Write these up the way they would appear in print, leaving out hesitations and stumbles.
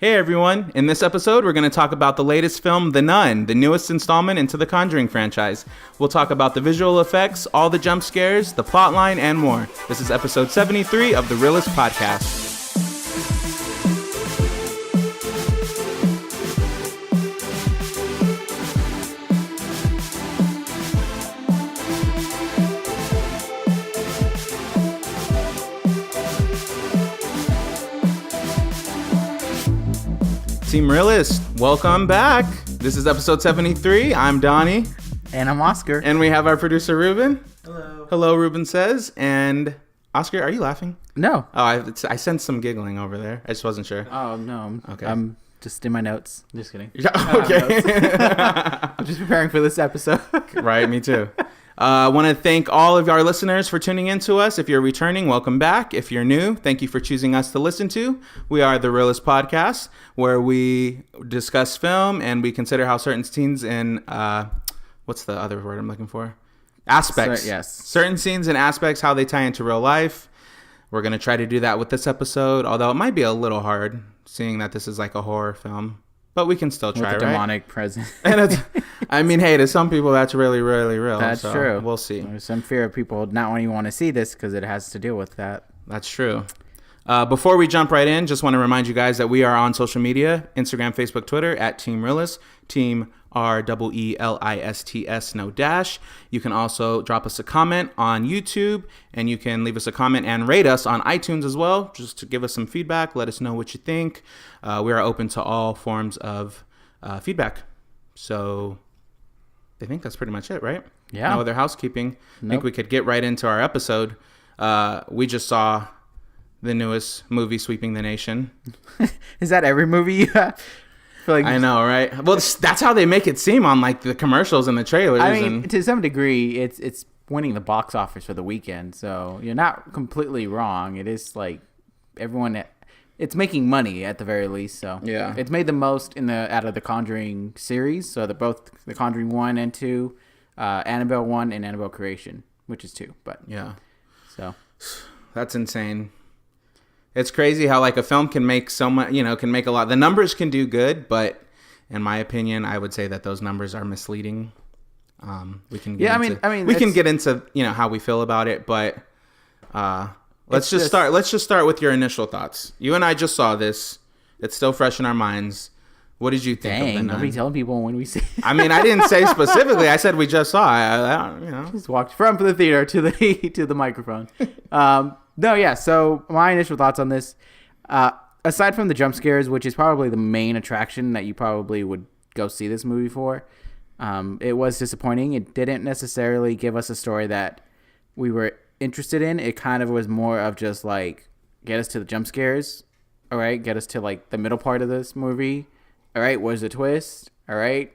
Hey everyone, in this episode we're going to talk about the latest film, The Nun, the newest installment into the Conjuring franchise. We'll talk about the visual effects, all the jump scares, the plotline, and more. This is episode 73 of the Reel-ist Podcast. Team Reel-ist, welcome back. This is episode 73. I'm Donnie. And I'm Oscar. And we have our producer, Ruben. Hello. Hello, Ruben says. And Oscar, are you laughing? No. Oh, I sensed some giggling over there. I just wasn't sure. Oh, no. Okay. I'm just in my notes. Just kidding. Yeah, okay. I'm just preparing for this episode. Right, me too. I want to thank all of our listeners for tuning in to us. If you're returning, welcome back. If you're new, thank you for choosing us to listen to. We are the Reel-ist Podcast, where we discuss film and we consider how certain scenes and what's the other word I'm looking for? Aspects. Yes. Certain scenes and aspects, how they tie into real life. We're going to try to do that with this episode, although it might be a little hard, seeing that this is like a horror film. But we can still try, with the right? demonic presence. And it's, I mean, hey, to some people that's really, really real. That's so true. We'll see. There's some fear of people not wanting to want to see this because it has to deal with that. That's true. Before we jump right in, just want to remind you guys that we are on social media, Instagram, Facebook, Twitter, at Team Reel-ist, Team Reel-ists, no dash. You can also drop us a comment on YouTube, and you can leave us a comment and rate us on iTunes as well, just to give us some feedback, let us know what you think. We are open to all forms of feedback. So I think that's pretty much it, right? Yeah. No other housekeeping. I think Nope. we could get right into our episode. We just saw the newest movie sweeping the nation. Is that every movie you have? I know, right? Well, that's how they make it seem on like the commercials and the trailers. I mean, to some degree, it's winning the box office for the weekend, so you're not completely wrong. It is like everyone, it's making money at the very least. So yeah, it's made the most out of the Conjuring series. So both the Conjuring 1 and 2, Annabelle 1 and Annabelle Creation, which is 2. But yeah, so that's insane. It's crazy how like a film can make so much, can make a lot. The numbers can do good, but in my opinion, I would say that those numbers are misleading. We can get can get into how we feel about it, but let's just start with your initial thoughts. You and I just saw this; it's still fresh in our minds. What did you think of The Nun? Nobody telling people when we see. I mean, I didn't say specifically. I said we just saw it. Just walked from the theater to the microphone. No, yeah. So my initial thoughts on this, aside from the jump scares, which is probably the main attraction that you probably would go see this movie for, it was disappointing. It didn't necessarily give us a story that we were interested in. It kind of was more of just like, get us to the jump scares. All right. Get us to like the middle part of this movie. All right. Where's the twist? All right.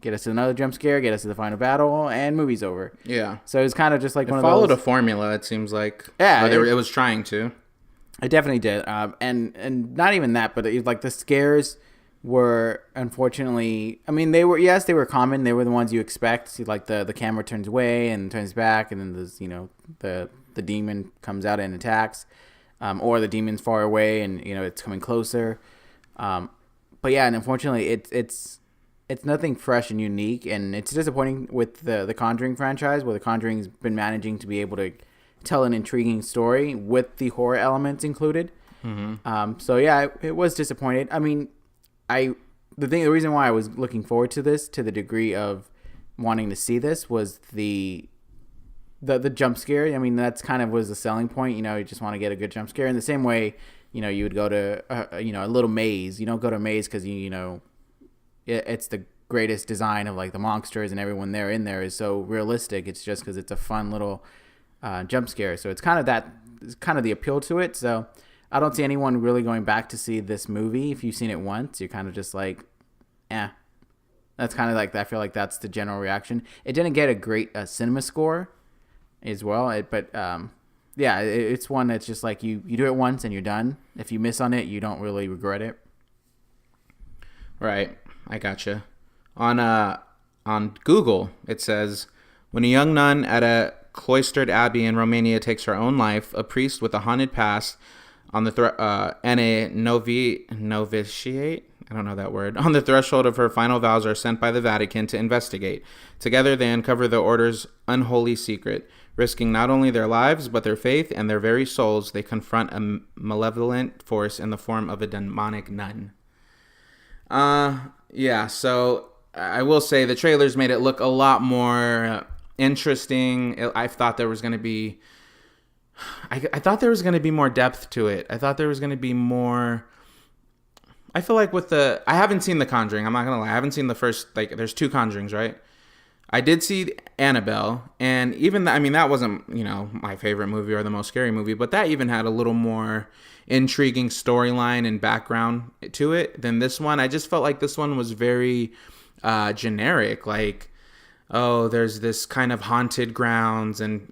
Get us to another jump scare, get us to the final battle, and movie's over. Yeah. So it's kind of just like it one of those. followed a formula, it seems like. Yeah. It was trying to. It definitely did. And not even that, but like the scares were unfortunately, I mean, they were common. They were the ones you expect. See, like the camera turns away and turns back, and then there's, the demon comes out and attacks. Or the demon's far away and, it's coming closer. But yeah, and unfortunately, it's nothing fresh and unique, and it's disappointing with the Conjuring franchise, where the Conjuring's been managing to be able to tell an intriguing story with the horror elements included. Mm-hmm. So yeah, it was disappointed. I mean, the reason why I was looking forward to this, to the degree of wanting to see this, was the jump scare. I mean, that's kind of was the selling point. You just want to get a good jump scare. In the same way, you would go to a little maze. You don't go to a maze because it's the greatest design of like the monsters and everyone in there is so realistic. It's just because it's a fun little jump scare. So it's kind of the appeal to it. So I don't see anyone really going back to see this movie. If you've seen it once, you're kind of just like, That's kind of like, I feel like that's the general reaction. It didn't get a great cinema score as well. It's one that's just like you do it once and you're done. If you miss on it, you don't really regret it. Right. I gotcha. On Google, it says, when a young nun at a cloistered abbey in Romania takes her own life, a priest with a haunted past On the novitiate. I don't know that word. On the threshold of her final vows are sent by the Vatican to investigate. Together they uncover the order's unholy secret. Risking not only their lives, but their faith and their very souls, they confront a malevolent force in the form of a demonic nun. Yeah, so I will say the trailers made it look a lot more interesting. I thought there was going to be... I thought there was going to be more depth to it. I thought there was going to be more... I feel like with the... I haven't seen The Conjuring. I'm not going to lie. I haven't seen the first... Like, there's 2 Conjurings, right? I did see Annabelle. And even... that wasn't, my favorite movie or the most scary movie. But that even had a little more intriguing storyline and background to it than this one. I just felt like this one was very generic. Like... oh, there's this kind of haunted grounds and,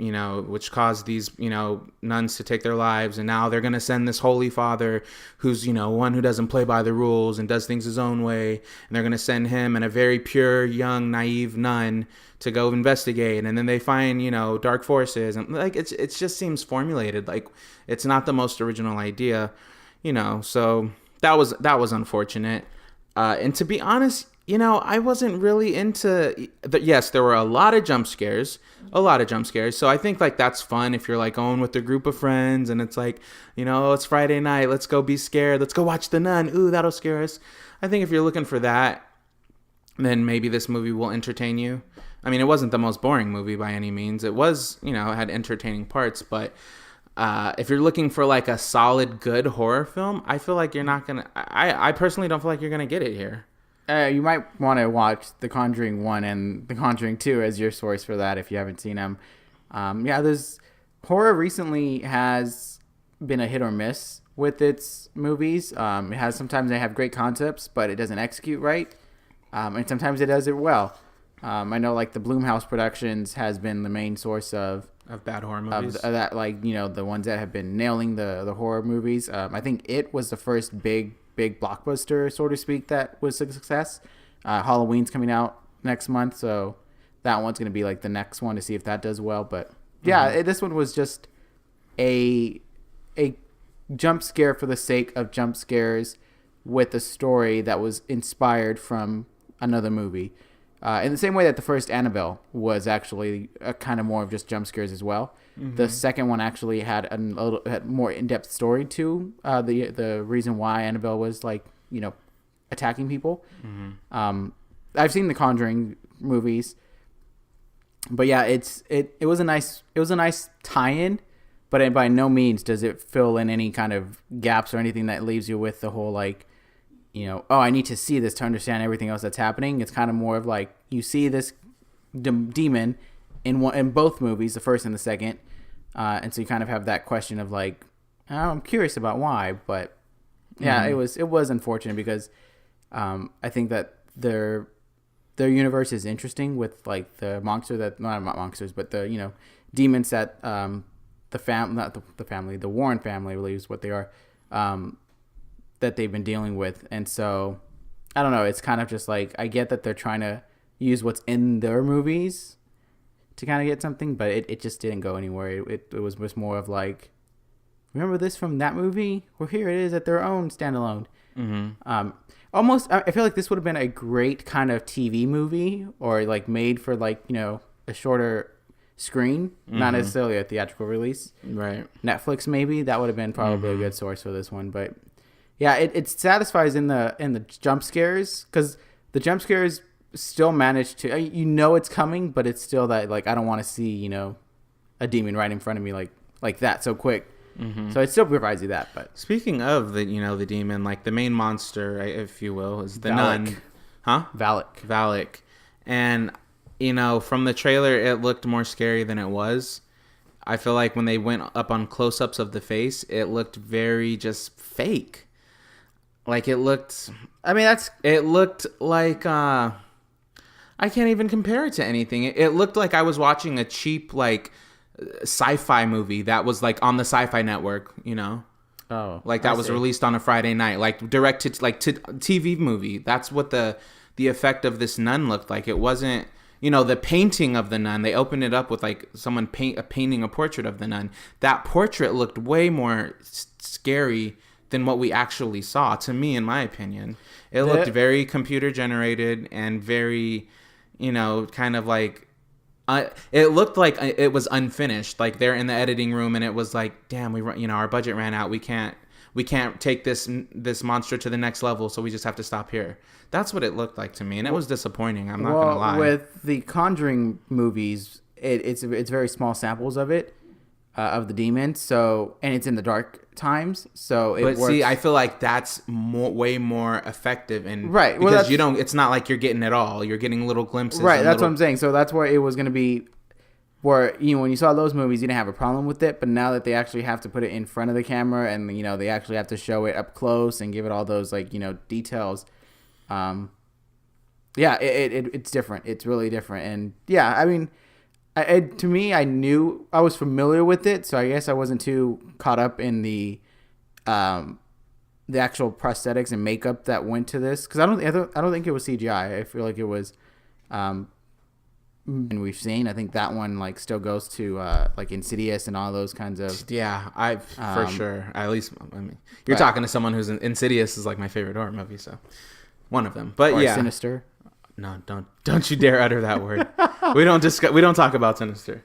which caused these, nuns to take their lives. And now they're going to send this holy father who's, one who doesn't play by the rules and does things his own way. And they're going to send him and a very pure, young, naive nun to go investigate. And then they find, dark forces. And like, it just seems formulated. Like, it's not the most original idea, so that was unfortunate. And to be honest, I wasn't really into... Yes, there were a lot of jump scares. So I think, like, that's fun if you're, like, going with a group of friends and it's like, it's Friday night. Let's go be scared. Let's go watch The Nun. Ooh, that'll scare us. I think if you're looking for that, then maybe this movie will entertain you. I mean, it wasn't the most boring movie by any means. It was, it had entertaining parts. But if you're looking for, like, a solid, good horror film, I feel like you're not going to... I personally don't feel like you're going to get it here. You might want to watch The Conjuring 1 and The Conjuring 2 as your source for that if you haven't seen them. There's... Horror recently has been a hit or miss with its movies. It has... Sometimes they have great concepts, but it doesn't execute right. And sometimes it does it well. I know, like, the Blumhouse Productions has been the main source of bad horror movies. Of that, like, the ones that have been nailing the horror movies. I think It was the first big blockbuster, so to speak, that was a success. Halloween's coming out next month, so that one's going to be like the next one to see if that does well. But yeah, this one was just a jump scare for the sake of jump scares with a story that was inspired from another movie. In the same way that the first Annabelle was actually a kind of more of just jump scares as well. The second one actually had had more in-depth story to the reason why Annabelle was, like, attacking people. I've seen the Conjuring movies, but yeah, it was a nice tie-in, but by no means does it fill in any kind of gaps or anything that leaves you with the whole, like, I need to see this to understand everything else that's happening. It's kind of more of like you see this demon in both movies, the first and the second, and so you kind of have that question of like, oh, I'm curious about why. But yeah, it was unfortunate because I think that their universe is interesting with, like, the monster that not monsters, but the demons that the Warren family, I believe is what they are. That they've been dealing with. And so I don't know, it's kind of just like, I get that they're trying to use what's in their movies to kind of get something, but it just didn't go anywhere. It was just more of like, remember this from that movie? Well, here it is at their own standalone. Almost, I feel like this would have been a great kind of TV movie, or like made for, like, a shorter screen, not necessarily a theatrical release. Right. Netflix maybe, that would have been probably a good source for this one. But yeah, it satisfies in the jump scares, because the jump scares still manage to, it's coming, but it's still that, like, I don't want to see, a demon right in front of me like that so quick. So it still provides you that. But speaking of the demon, like, the main monster, if you will, is the Valak. nun. Huh? Valak. And from the trailer, it looked more scary than it was. I feel like when they went up on close-ups of the face, it looked very just fake. Like, it looked like, I can't even compare it to anything. It looked like I was watching a cheap, like, sci-fi movie that was, like, on the Sci-Fi Network, Oh. Like, that was released on a Friday night, like, direct to, like, to TV movie. That's what the effect of this nun looked like. It wasn't the painting of the nun. They opened it up with like someone painting a portrait of the nun. That portrait looked way more scary than what we actually saw, to me, in my opinion. It looked very computer generated and very, kind of like, it looked like it was unfinished. Like they're in the editing room and it was like, damn, our budget ran out. We can't take this monster to the next level, so we just have to stop here. That's what it looked like to me, and it was disappointing. I'm not gonna lie. With the Conjuring movies, it's very small samples of it, of the demons. So, and it's in the dark times, so it works. See, I feel like that's way more effective, and right, because it's not like you're getting it all. You're getting little glimpses. Right, that's what I'm saying. So that's where it was gonna be. Where when you saw those movies, you didn't have a problem with it, but now that they actually have to put it in front of the camera and they actually have to show it up close and give it all those details, it's different. It's really different, and yeah, I mean, to me, I was familiar with it, so I guess I wasn't too caught up in the actual prosthetics and makeup that went to this, because I don't think it was CGI. I feel like it was. And we've seen, I think that one still goes to like Insidious and all those kinds of. Yeah, for sure. At least, I mean, you're talking to someone who's Insidious is like my favorite horror movie, so one of them. But yeah, Sinister. No, don't you dare utter that word. We don't talk about Sinister.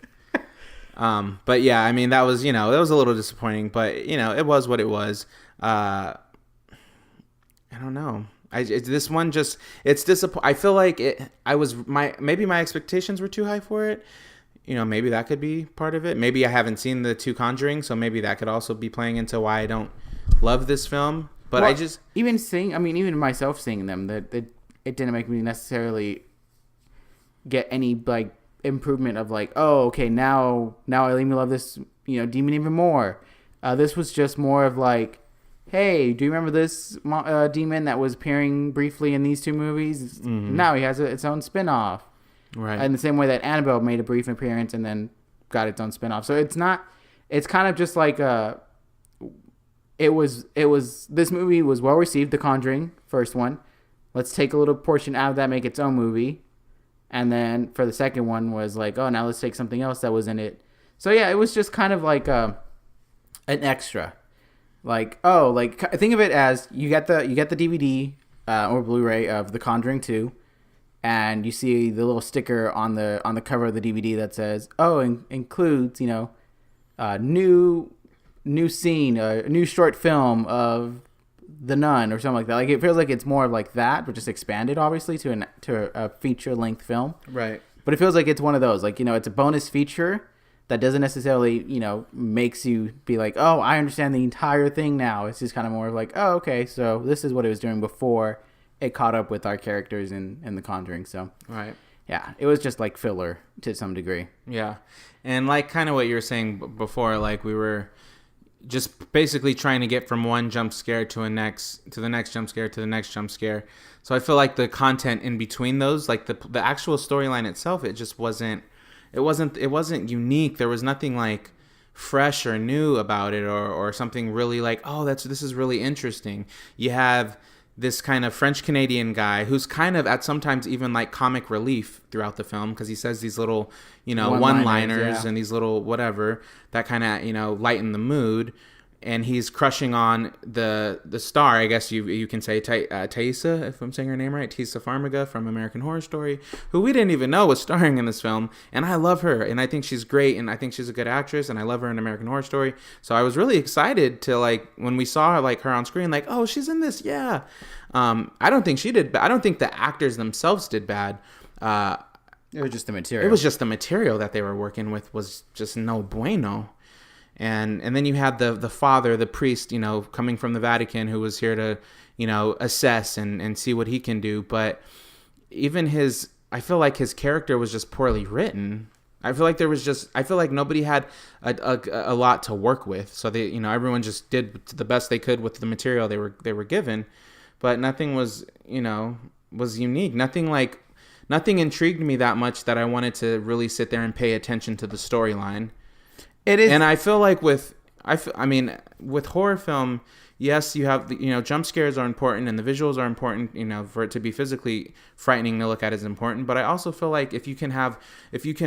But yeah, I mean that was that was a little disappointing, but it was what it was. I don't know. This one just, it's disappointing. I feel like maybe my expectations were too high for it. Maybe that could be part of it. Maybe I haven't seen the two Conjuring, so maybe that could also be playing into why I don't love this film. But even myself seeing them, that it didn't make me necessarily get any improvement of oh, okay, now I let me love this demon even more. This was just more of hey, do you remember this demon that was appearing briefly in these two movies? Mm-hmm. Now he has its own spin-off. Right. In the same way that Annabelle made a brief appearance and then got its own spin-off. So it's kind of just this movie was well received, The Conjuring, first one. Let's take a little portion out of that, make its own movie. And then for the second one was oh, now let's take something else that was in it. So yeah, it was just kind of an extra. Think of it as you get the DVD or Blu-ray of The Conjuring 2, and you see the little sticker on the cover of the DVD that says, includes new scene, a new short film of The Nun or something like that. It feels like it's more of that, but just expanded obviously to a feature length film. Right. But it feels like it's one of those it's a bonus feature that doesn't necessarily, makes you be oh, I understand the entire thing now. It's just kind of more of oh, okay, so this is what it was doing before it caught up with our characters in The Conjuring. So, right. Yeah, it was just filler to some degree. Yeah. And kind of what you were saying before, we were just basically trying to get from one jump scare to the next jump scare to the next jump scare. So I feel the content in between those, the actual storyline itself, it just wasn't. It wasn't unique. There was nothing fresh or new about it, or something really this is really interesting. You have this kind of French Canadian guy who's kind of at sometimes even comic relief throughout the film, because he says these little one-liners and these little whatever that kind of lighten the mood. And he's crushing on the star, I guess you can say, Taissa, if I'm saying her name right, Taissa Farmiga from American Horror Story, who we didn't even know was starring in this film. And I love her, and I think she's great, and I think she's a good actress, and I love her in American Horror Story. So I was really excited to when we saw her on screen, oh, she's in this, yeah. I don't think she did, I don't think the actors themselves did bad. It was just the material. It was just the material that they were working with was just no bueno. And then you had the father, the priest, coming from the Vatican, who was here to, assess and see what he can do. But even I feel like his character was just poorly written. I feel like nobody had a lot to work with. So they, everyone just did the best they could with the material they were given. But nothing was unique. Nothing intrigued me that much that I wanted to really sit there and pay attention to the storyline. It is, and I feel with horror film, yes, you have jump scares are important and the visuals are important. For it to be physically frightening to look at is important. But I also feel like if you can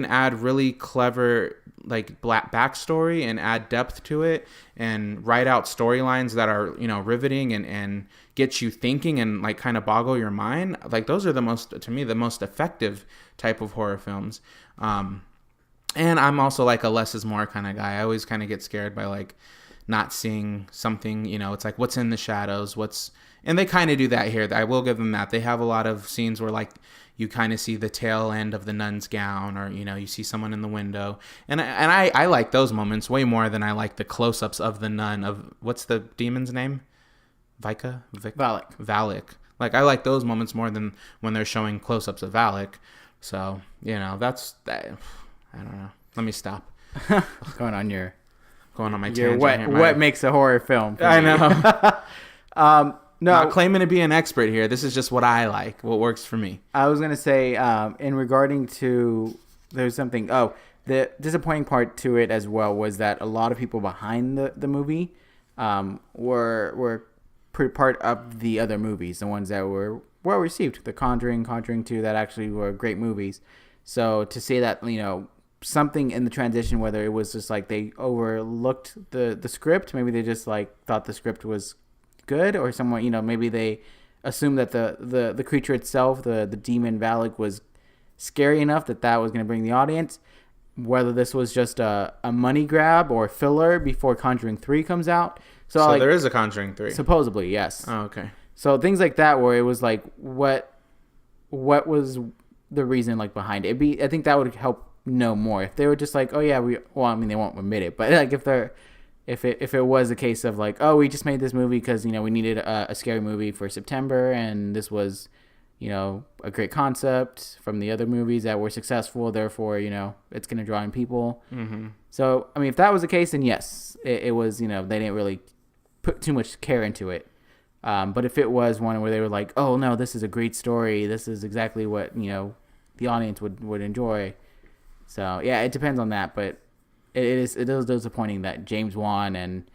add really clever like black backstory and add depth to it and write out storylines that are riveting and get you thinking and like kind of boggle your mind, like those are the most effective type of horror films. And I'm also like a less is more kind of guy. I always kind of get scared by like not seeing something, it's like what's in the shadows, and they kind of do that here. I will give them that. They have a lot of scenes where like you kind of see the tail end of the nun's gown, or you see someone in the window, and I like those moments way more than I like the close-ups of the nun. Of what's the demon's name? Valak. Like I like those moments more than when they're showing close-ups of Valak. So that's that. I don't know. Let me stop. Going on my tangent. What makes a horror film? I know. No, not claiming to be an expert here. This is just what I like. What works for me. I was gonna say, in regarding to, there's something. Oh, the disappointing part to it as well was that a lot of people behind the movie, were part of the other movies, the ones that were well received. The Conjuring 2, that actually were great movies. So to say that, something in the transition, whether it was just like they overlooked the script, maybe they just like thought the script was good, or someone, maybe they assumed that the creature itself, the demon Valak, was scary enough that was going to bring the audience. Whether this was just a money grab or filler before Conjuring 3 comes out. So like, there is a Conjuring 3. Supposedly, yes. Oh, okay. So things like that, where it was like, what was the reason like behind it? I think that would help know more if they were just like, oh yeah, they won't admit it, but like if it was a case of like, oh, we just made this movie because we needed a scary movie for September, and this was a great concept from the other movies that were successful, therefore it's going to draw in people. Mm-hmm. So I mean, if that was the case, then yes, it was, they didn't really put too much care into it. But if it was one where they were like, oh no, this is a great story, this is exactly what the audience would enjoy. So yeah, it depends on that, but it is disappointing that James Wan and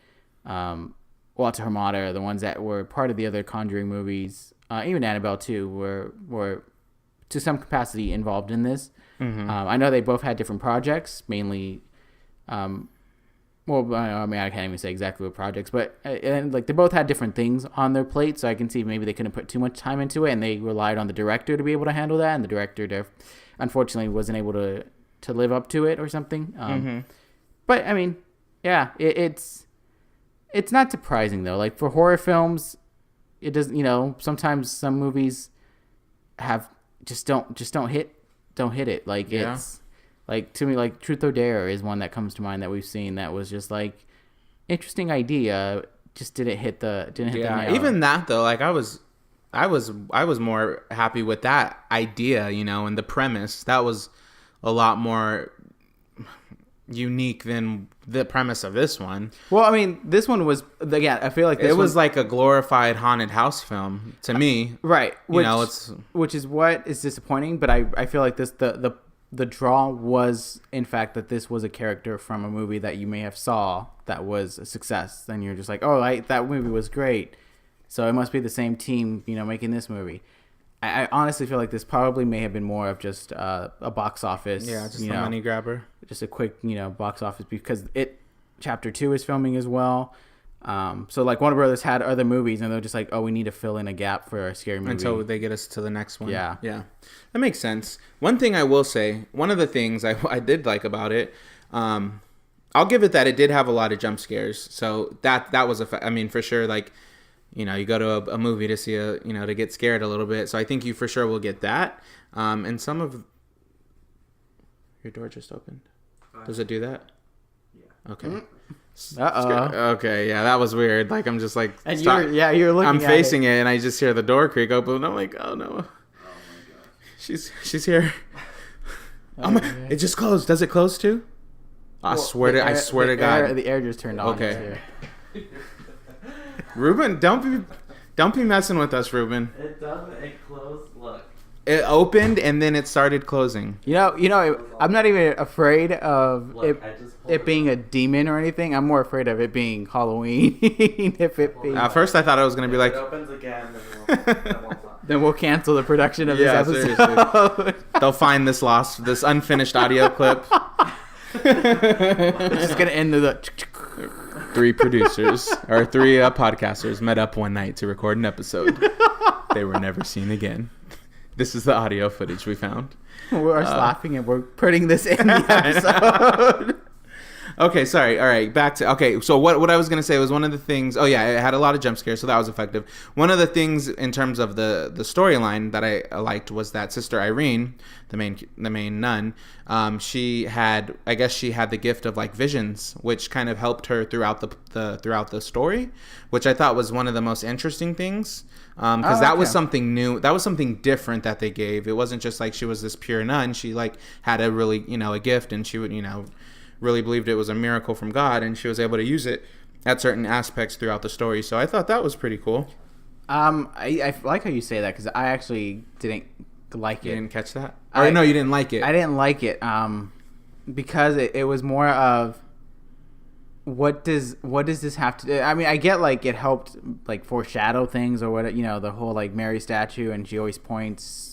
Walter Hamada are the ones that were part of the other Conjuring movies, even Annabelle 2, were to some capacity involved in this. Mm-hmm. I know they both had different projects, mainly. I can't even say exactly what projects, but and like they both had different things on their plate, so I can see maybe they couldn't put too much time into it, and they relied on the director to be able to handle that, and the director unfortunately wasn't able to live up to it or something. Mm-hmm. But I mean, yeah, it's not surprising though. Like for horror films, it does. Sometimes some movies don't hit it. Like yeah. It's like, to me, like Truth or Dare is one that comes to mind that we've seen that was just like interesting idea, just didn't hit the nail. Even that though, like I was more happy with that idea, and the premise. That was a lot more unique than the premise of this one. Well, I mean, this one was, again, I feel like it was like a glorified haunted house film to me. Right. Which is what is disappointing, but I feel like this the draw was, in fact, that this was a character from a movie that you may have saw that was a success. Then you're just like, oh, that movie was great, so it must be the same team, making this movie. I honestly feel like this probably may have been more of just a box office. Yeah, just a money grabber. Just a quick, box office, because Chapter 2 is filming as well. So like Warner Brothers had other movies, and they're just like, oh, we need to fill in a gap for a scary movie until they get us to the next one. Yeah, that makes sense. One thing I will say, one of the things I did like about it, I'll give it that it did have a lot of jump scares. So that was for sure. Like, you go to a movie to see to get scared a little bit. So I think you for sure will get that. And some of your door just opened. Does it do that? Yeah. Okay. Okay, yeah, that was weird. Like I'm just like, and you're looking. I'm facing it, and I just hear the door creak open, and I'm like, oh no, oh my god, she's here. It just closed. Does it close too? I swear to God, the air just turned on. Okay. Ruben, don't be messing with us, Ruben. It doesn't. It closed. Look. It opened and then it started closing. I'm not even afraid of Look, it. it being a demon or anything. I'm more afraid of it being Halloween. If it being, At first, I thought it was gonna be like. If it opens again, then we'll then we'll cancel the production of this episode. Seriously. They'll find this unfinished audio clip. It's just gonna end the. Three producers or three podcasters met up one night to record an episode. They were never seen again. This is the audio footage we found. We're laughing and we're putting this in the episode. Okay, sorry. All right, back to... Okay, so what I was going to say was one of the things... Oh, yeah, it had a lot of jump scares, so that was effective. One of the things in terms of the storyline that I liked was that Sister Irene, the main nun, she had... I guess she had the gift of, like, visions, which kind of helped her throughout the story, which I thought was one of the most interesting things. Because that was something new. That was something different that they gave. It wasn't just like she was this pure nun. She, like, had a really, a gift, and she would, really believed it was a miracle from God, and she was able to use it at certain aspects throughout the story. So I thought that was pretty cool. I like how you say that because I actually didn't like it. You didn't catch that? No, you didn't like it. I didn't like it because it was more of what does this have to do? I mean, I get like it helped like foreshadow things or what, the whole like Mary statue, and she always points.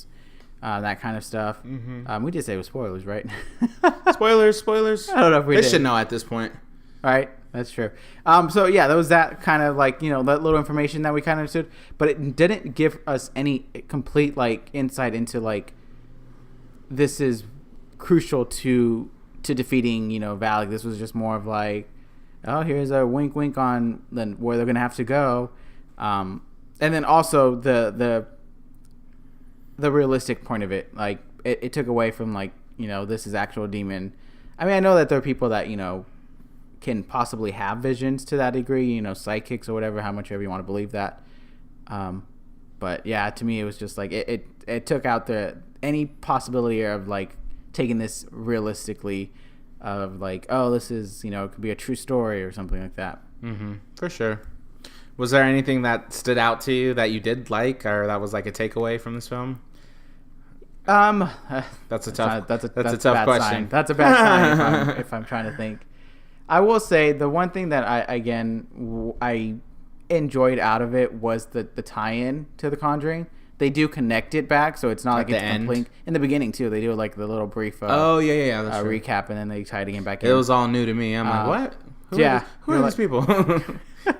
That kind of stuff. Mm-hmm. We did say it was spoilers, right? Spoilers. I don't know if we did. They should know at this point. Right? That's true. So, yeah, there was that kind of like, that little information that we kind of understood. But it didn't give us any complete, like, insight into, like, this is crucial to defeating, Valak. This was just more of like, oh, here's a wink on then where they're going to have to go. And then also the realistic point of it, like it took away from like, this is actual demon. I mean, I know that there are people that, can possibly have visions to that degree, psychics or whatever, how much ever you want to believe that. But yeah, to me, it was just like, it took out any possibility of like taking this realistically of like, oh, this is, it could be a true story or something like that. Mm-hmm. For sure. Was there anything that stood out to you that you did like, or that was like a takeaway from this film? That's a tough question. Sign. That's a bad sign if I'm trying to think. I will say the one thing that I enjoyed out of it was the tie-in to The Conjuring. They do connect it back, so it's not like it's complete. In the beginning too, they do like the little brief. That's recap, and then they tie it again back in. It was all new to me. I'm like, what? Who are these people?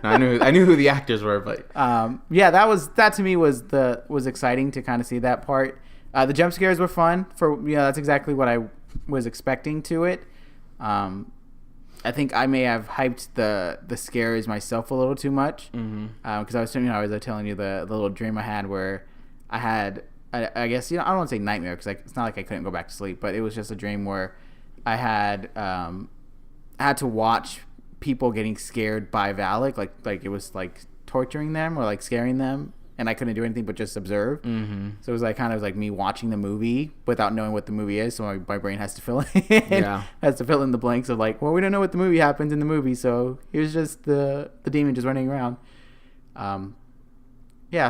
I knew who the actors were, but that to me was exciting to kind of see that part. The jump scares were fun that's exactly what I was expecting to it. I think I may have hyped the scares myself a little too much because I was telling you the little dream I had where I had I guess I don't want to say nightmare because it's not like I couldn't go back to sleep, but it was just a dream where I had to watch people getting scared by Valak, like it was like torturing them or like scaring them, and I couldn't do anything but just observe. Mm-hmm. So it was like kind of like me watching the movie without knowing what the movie is, so my brain has to fill in the blanks of like, well, we don't know what the movie happens in the movie, so here's just the demon just running around.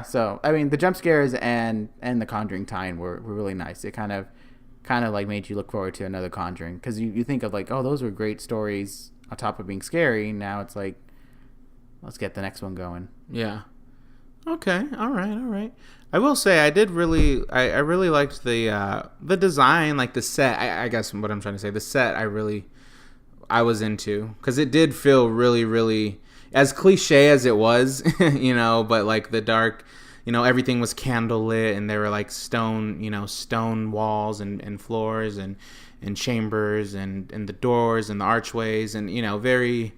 So I mean the jump scares and the Conjuring tie-in were really nice. It kind of like made you look forward to another Conjuring because you think of like, oh, those were great stories on top of being scary. Now it's like, let's get the next one going. Yeah. Okay. All right. I will say I really liked the design, like the set. I guess what I'm trying to say, the set I was into because it did feel really, really as cliche as it was, but like the dark, everything was candlelit and there were like stone walls and floors and chambers and the doors and the archways and very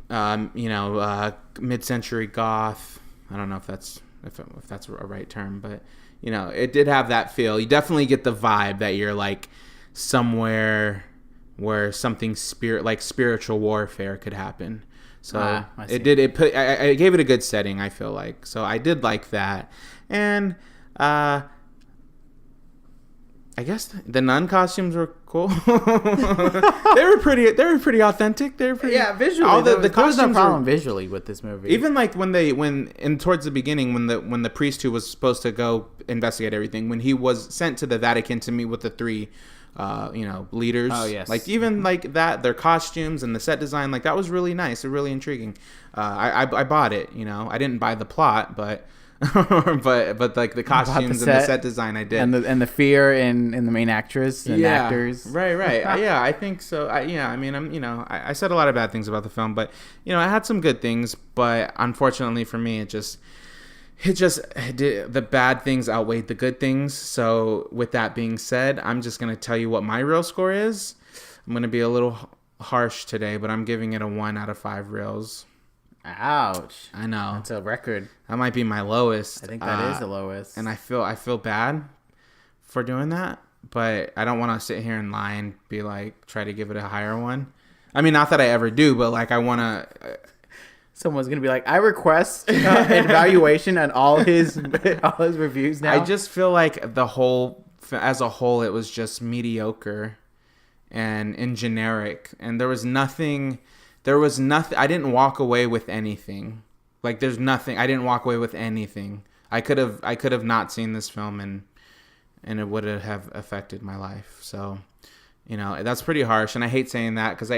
mid-century goth. I don't know if that's a right term, but it did have that feel. You definitely get the vibe that you're like somewhere where something spiritual warfare could happen. So I gave it a good setting, I feel like. So I did like that. And I guess the nun costumes were cool. They were pretty authentic. They were pretty visually. All the costumes no problem visually with this movie. Even like towards the beginning when the priest who was supposed to go investigate everything, when he was sent to the Vatican to meet with the three leaders. Oh, yes. Like even like that, their costumes and the set design, like that was really nice and really intriguing. I bought it. I didn't buy the plot, but but like the costumes and the set design, I did. And the fear in the main actress and actors. Right. Yeah, I think so. I said a lot of bad things about the film, but it had some good things. But unfortunately for me, the bad things outweighed the good things. So with that being said, I'm just going to tell you what my real score is. I'm going to be a little harsh today, but I'm giving it a 1 out of 5 reels. Ouch. I know. That's a record. That might be my lowest. I think that is the lowest. And I feel bad for doing that, but I don't want to sit here and lie and be like, try to give it a higher one. I mean, not that I ever do, but like I want to... Someone's gonna be like, I request an evaluation on all his reviews now. I just feel like as a whole, it was just mediocre and generic, and there was nothing. I didn't walk away with anything. Like there's nothing. I didn't walk away with anything. I could have not seen this film, and it would have affected my life. So, that's pretty harsh, and I hate saying that because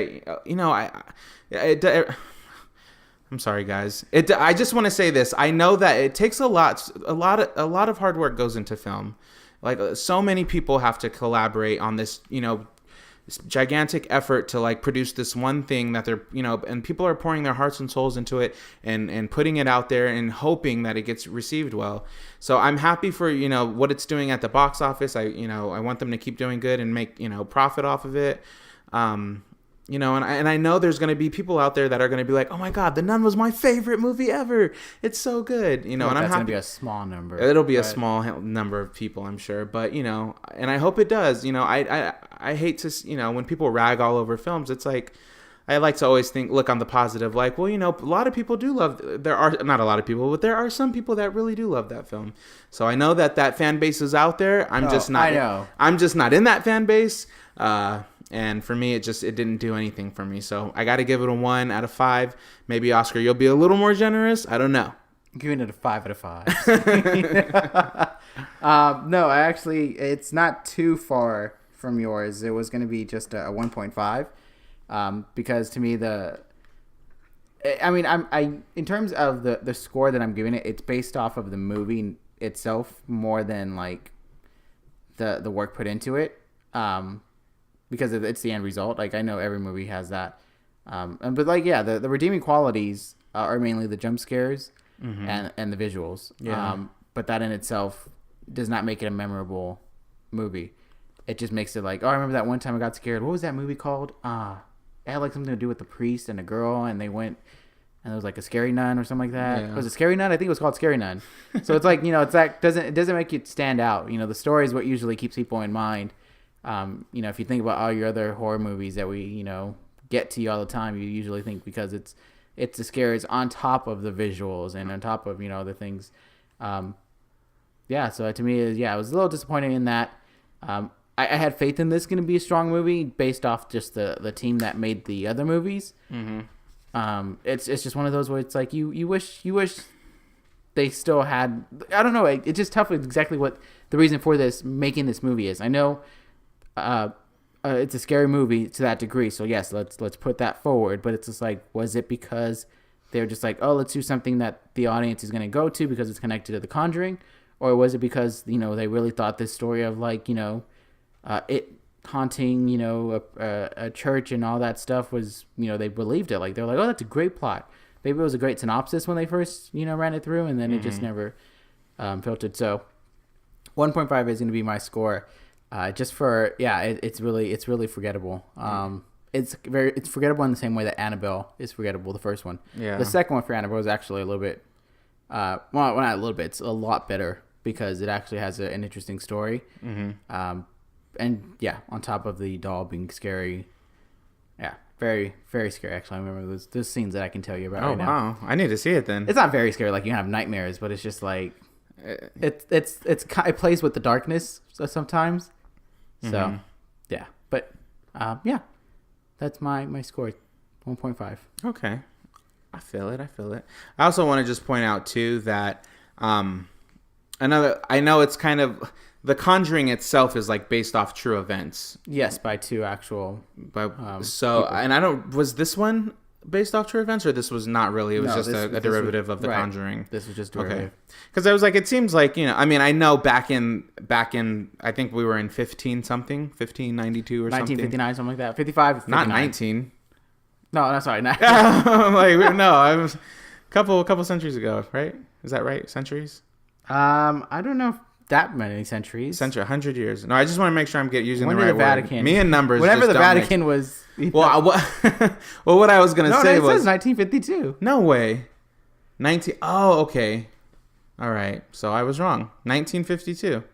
I'm sorry, guys. I just want to say this. I know that it takes a lot of hard work goes into film. Like so many people have to collaborate on this, this gigantic effort to like produce this one thing that they're, and people are pouring their hearts and souls into it and putting it out there and hoping that it gets received well. So I'm happy for, what it's doing at the box office. I want them to keep doing good and make, profit off of it. And I know there's going to be people out there that are going to be like, oh my God, The Nun was my favorite movie ever. It's so good. And I'm happy. That's going to be a small number. It'll be a small number of people, I'm sure. But, and I hope it does. I hate to, when people rag all over films, it's like, I like to always look on the positive. Like, well, a lot of people do there are not a lot of people, but there are some people that really do love that film. So I know that fan base is out there. I'm just not in that fan base. And for me, it didn't do anything for me. So I got to give it a 1 out of 5. Maybe Oscar, you'll be a little more generous. I don't know. I'm giving it a 5 out of 5. No, it's not too far from yours. It was going to be just a 1.5. Because to me, in terms of the score that I'm giving it, it's based off of the movie itself more than like the work put into it. Because it's the end result. Like I know every movie has that, but like the redeeming qualities are mainly the jump scares and the visuals. Yeah. But that in itself does not make it a memorable movie. It just makes it like, oh, I remember that one time I got scared. What was that movie called? It had like something to do with the priest and a girl, and they went and it was like a scary nun or something like that. Yeah. Was it Scary Nun? I think it was called Scary Nun. So it's like it doesn't make it stand out. The story is what usually keeps people in mind. If you think about all your other horror movies that we, get to you all the time, you usually think because it's the scares on top of the visuals and on top of, other things. So to me, I was a little disappointed in that. I had faith in this going to be a strong movie based off just the team that made the other movies. Mm-hmm. It's just one of those where it's like you wish they still had, I don't know. It's just tough with exactly what the reason for making this movie is. I know, it's a scary movie to that degree, so yes, let's put that forward. But it's just like, was it because they're just like, oh, let's do something that the audience is going to go to because it's connected to The Conjuring, or was it because they really thought this story of like it haunting a church and all that stuff was they believed it, like they're like, oh, that's a great plot. Maybe it was a great synopsis when they first ran it through, and then it just never filtered. So 1.5 is going to be my score. Just for it's really forgettable. It's forgettable in the same way that Annabelle is forgettable. The first one, the second one for Annabelle is actually a little bit, well, not a little bit. It's a lot better because it actually has an interesting story. Mm-hmm. And on top of the doll being scary, very very scary. Actually, I remember those scenes that I can tell you about. Oh right now. Wow, I need to see it then. It's not very scary, like you have nightmares, but it's just like it plays with the darkness sometimes. So, but that's my score, 1.5. Okay, I feel it. I also want to just point out too that I know it's kind of, The Conjuring itself is like based off true events. Yes, by two actual. But people. And was this one based off true events, or this was not really? It was just a derivative of The Conjuring. This was just derivative. Okay. Because I was like, it seems like, I mean, I know back in, I think we were in 1592 or 1959, something like that. 55. 59. Not 19. No, that's sorry. I'm like, no, I was a couple centuries ago, right? Is that right? Centuries? I don't know if that many centuries. 100 years. No, I just want to make sure I'm using when the right did the word. Vatican? Me and numbers. Whenever the Vatican was. Well, what I was gonna say was it says 1952. No way. 19. Oh, okay. All right. So I was wrong. 1952.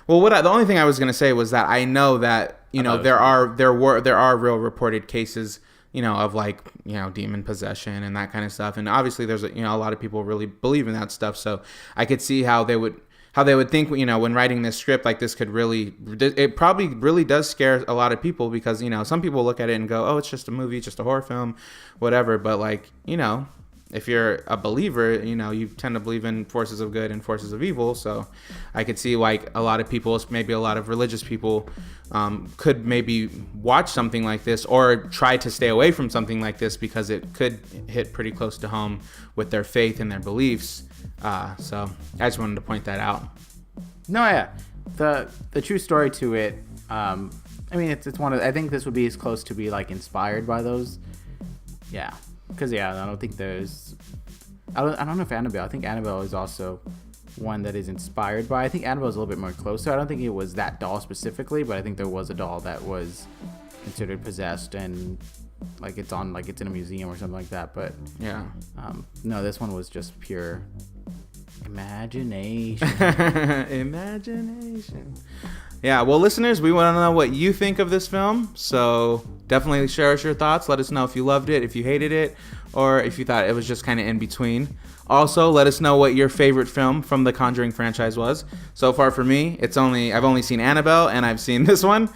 Well, the only thing I was gonna say was that I know that there are real reported cases of like demon possession and that kind of stuff, and obviously there's a lot of people really believe in that stuff. So I could see how they would think, when writing this script, like this could really, it probably really does scare a lot of people, because, some people look at it and go, oh, it's just a movie, just a horror film, whatever. But like, if you're a believer, you tend to believe in forces of good and forces of evil. So I could see like a lot of people, maybe a lot of religious people, could maybe watch something like this or try to stay away from something like this, because it could hit pretty close to home with their faith and their beliefs. So I just wanted to point that out. No, yeah, the true story to it. I mean, it's one of. I think this would be as close to be like inspired by those. Yeah, because I don't think there's. I don't know if Annabelle. I think Annabelle is also one that is inspired by. I think Annabelle is a little bit more closer. I don't think it was that doll specifically, but I think there was a doll that was considered possessed and. Like it's in a museum or something like that, but yeah. No, this one was just pure imagination. Imagination. Yeah, well, listeners, we want to know what you think of this film, so definitely share us your thoughts. Let us know if you loved it, if you hated it, or if you thought it was just kind of in between. Also, let us know what your favorite film from the Conjuring franchise was. So far for me, I've only seen Annabelle, and I've seen this one,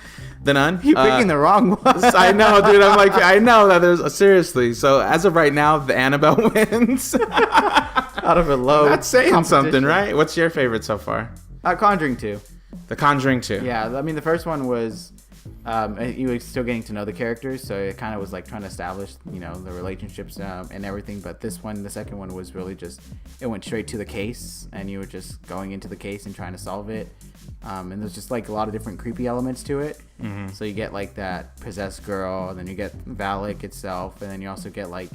The Nun. You're picking the wrong one. I know, dude. I'm like, I know that there's seriously. So as of right now, the Annabelle wins. Out of a low. That's saying something, right? What's your favorite so far? Conjuring 2. The Conjuring 2. Yeah, I mean the first one was. You were still getting to know the characters, so it kind of was like trying to establish, the relationships and everything. But the second one, was really just it went straight to the case, and you were just going into the case and trying to solve it. And there's just like a lot of different creepy elements to it. Mm-hmm. So you get like that possessed girl, and then you get Valak itself, and then you also get like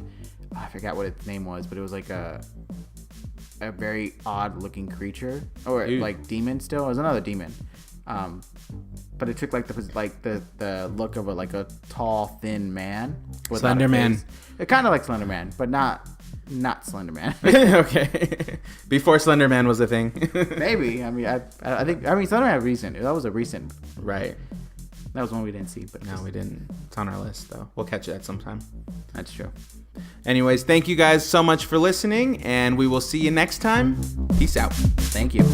I forgot what its name was, but it was like a very odd looking creature or like demon. Still, it was another demon. But it took like the look of a tall, thin man. Slender Man. It kind of like Slender Man, but not Slender Man. Okay. Before Slender Man was a thing. Maybe. I mean, I think Slender Man recent. That was a recent. Right. That was one we didn't see, but no, we didn't. It's on our list though. We'll catch it at some time. That's true. Anyways, thank you guys so much for listening, and we will see you next time. Peace out. Thank you.